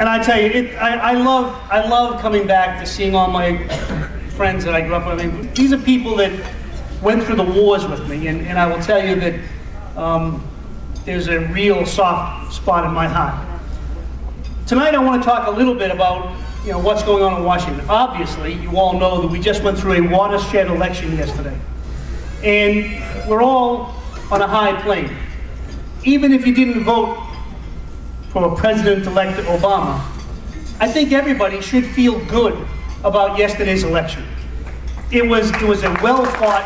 And I tell you, I love coming back to seeing all my friends that I grew up with. I mean, these are people that went through the wars with me, and I will tell you that there's a real soft spot in my heart. Tonight I want to talk a little bit about what's going on in Washington. Obviously, you all know that we just went through a watershed election yesterday. And we're all on a high plane. Even if you didn't vote for President-elect Obama, I think everybody should feel good about yesterday's election. It was a well-fought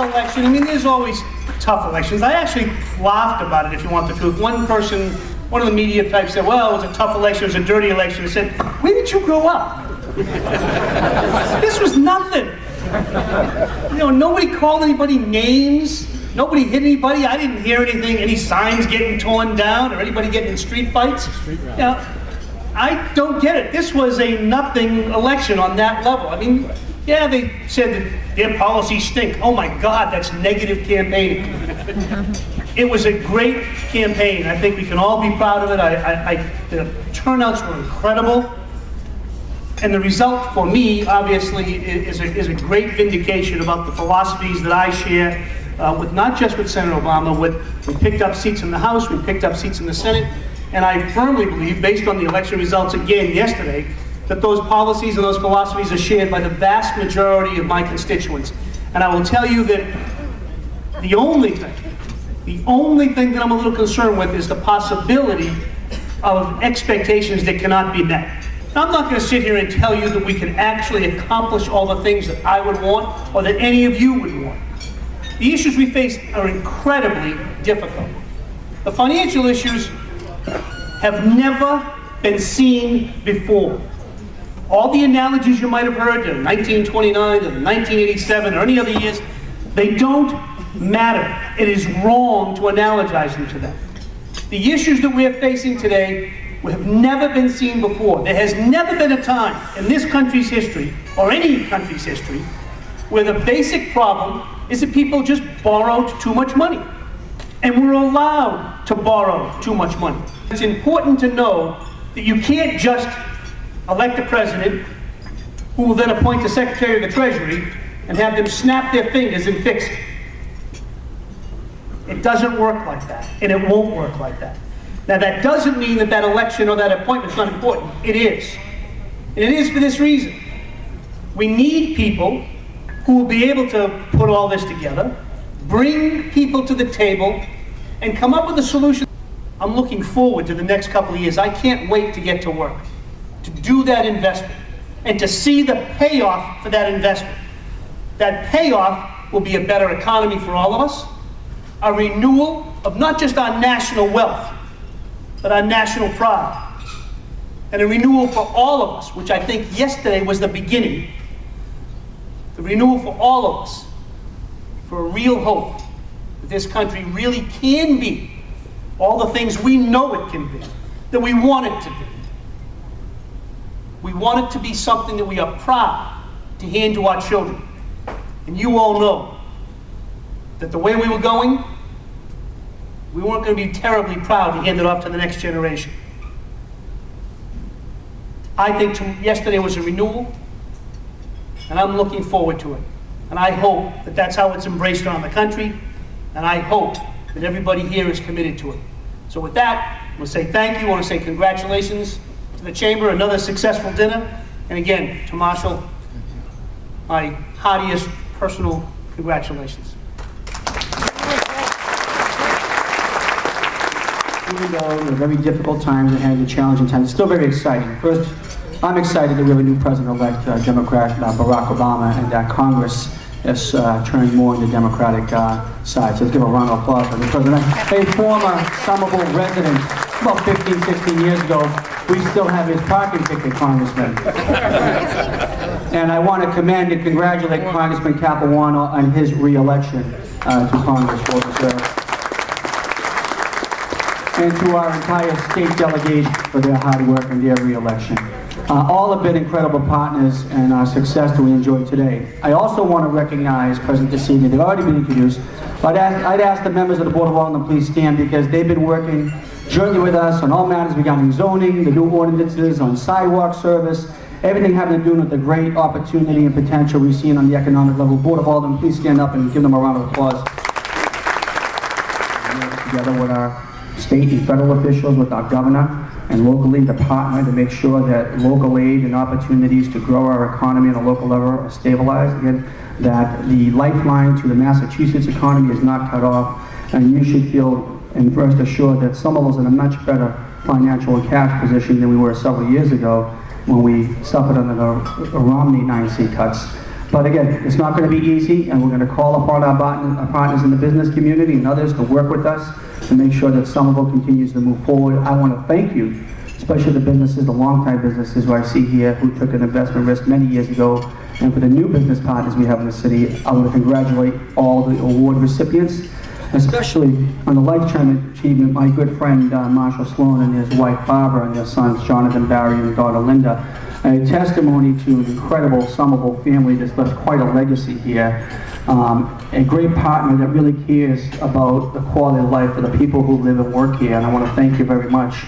election. I mean, there's always tough elections. I actually laughed about it, if you want the truth. One of the media types said, well, it was a tough election, it was a dirty election. I said, where did you grow up? This was nothing. Nobody called anybody names. Nobody hit anybody. I didn't hear anything, any signs getting torn down or anybody getting in street fights. I don't get it. This was a nothing election on that level. I mean, yeah, they said that their policies stink. Oh my God, that's negative campaigning. It was a great campaign. I think we can all be proud of it. The turnouts were incredible. And the result for me, obviously, is a great vindication about the philosophies that I share with not just with Senator Obama. We picked up seats in the House, we picked up seats in the Senate, and I firmly believe, based on the election results again yesterday, that those policies and those philosophies are shared by the vast majority of my constituents. And I will tell you that the only thing that I'm a little concerned with is the possibility of expectations that cannot be met. Now, I'm not going to sit here and tell you that we can actually accomplish all the things that I would want or that any of you would want. The issues we face are incredibly difficult. The financial issues have never been seen before. All the analogies you might have heard, to 1929, to 1987, or any other years, they don't matter. It is wrong to analogize them to them. The issues that we're facing today have never been seen before. There has never been a time in this country's history, or any country's history, where the basic problem is that people just borrowed too much money. And we're allowed to borrow too much money. It's important to know that you can't just elect a president who will then appoint the Secretary of the Treasury and have them snap their fingers and fix it. It doesn't work like that, and it won't work like that. Now, that doesn't mean that election or that appointment is not important. It is. And it is for this reason. We need people who will be able to put all this together, bring people to the table, and come up with a solution. I'm looking forward to the next couple of years. I can't wait to get to work, to do that investment, and to see the payoff for that investment. That payoff will be a better economy for all of us, a renewal of not just our national wealth, but our national pride, and a renewal for all of us, which I think yesterday was the beginning, the renewal for all of us, for a real hope that this country really can be all the things we know it can be, that we want it to be. We want it to be something that we are proud to hand to our children. And you all know that the way we were going, we weren't going to be terribly proud to hand it off to the next generation. I think yesterday was a renewal, and I'm looking forward to it. And I hope that that's how it's embraced around the country, and I hope that everybody here is committed to it. So with that, I want to say thank you. I want to say congratulations to the Chamber, another successful dinner. And again, to Marshall, my heartiest personal congratulations. Even though they're very difficult times and having challenging times, it's still very exciting. First, I'm excited that we have a new president-elect, Democrat Barack Obama, and that Congress is turning more on the Democratic side. So let's give a round of applause for the president. A former Somerville resident, about 15, 16 years ago, we still have his parking ticket, Congressman. And I want to commend and congratulate Congressman Capuano on his re-election to Congress for the and to our entire state delegation for their hard work and their re-election. All have been incredible partners in our success that we enjoyed today. I also want to recognize, present this evening, they've already been introduced, I'd ask the members of the Board of Aldermen to please stand, because they've been working jointly with us on all matters regarding zoning, the new ordinances, on sidewalk service, everything having to do with the great opportunity and potential we've seen on the economic level. Board of Aldermen, please stand up and give them a round of applause. We work together with our state and federal officials, with our governor, and locally the partner, to make sure that local aid and opportunities to grow our economy on a local level are stabilized. Again, that the lifeline to the Massachusetts economy is not cut off, and you should feel and rest assured that Somerville's in a much better financial and cash position than we were several years ago when we suffered under the Romney 9C cuts. But again, it's not going to be easy, and we're going to call upon our partners in the business community and others to work with us to make sure that Somerville continues to move forward. I want to thank you, especially the businesses, the long-time businesses who I see here who took an investment risk many years ago, and for the new business partners we have in the city. I want to congratulate all the award recipients, especially on the lifetime achievement, my good friend Marshall Sloan and his wife Barbara and their sons Jonathan Barry and daughter Linda. A testimony to an incredible Somerville family that's left quite a legacy here. A great partner that really cares about the quality of life of the people who live and work here, and I want to thank you very much